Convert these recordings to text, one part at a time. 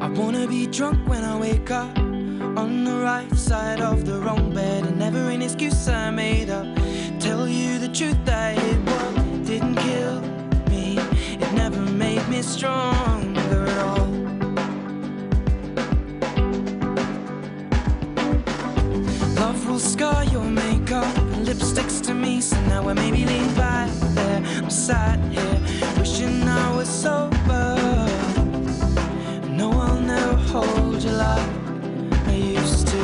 I wanna be drunk when I wake up, on the right side of the wrong bed, and never an excuse I made up. Tell you the truth, that it what didn't kill me, it never made me stronger at all. Love will scar your makeup and lipsticks to me, so now I maybe lean back there. I'm sat here wishing I was sober. No, I'll never hold you like I used to.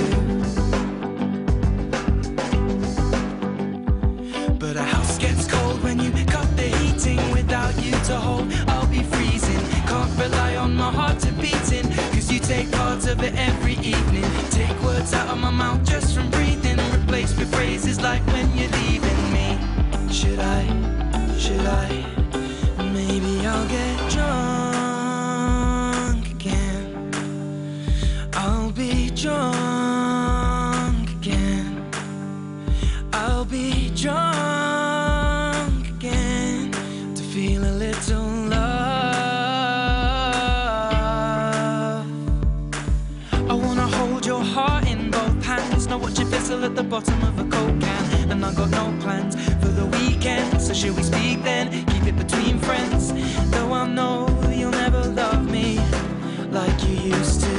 But a house gets cold when you cut the heating. Without you to hold, I'll be freezing. Can't rely on my heart to beating, cause you take parts of it every evening. Take words out of my mouth just from breathing, replaced with phrases like when you're leaving me. Should I, maybe I'll get drunk again. I'll be drunk again. I'll be drunk again to feel a little love. I wanna hold your heart in both hands, not watch it fizzle at the bottom of a Coke can. And I got no plans for the weekend, so should we speak then? Keep it between friends, though I know you'll never love me like you used to.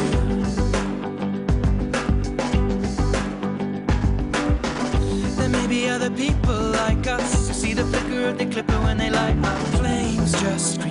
There may be other people like us who see the flicker of the clipper when they light up. Flames just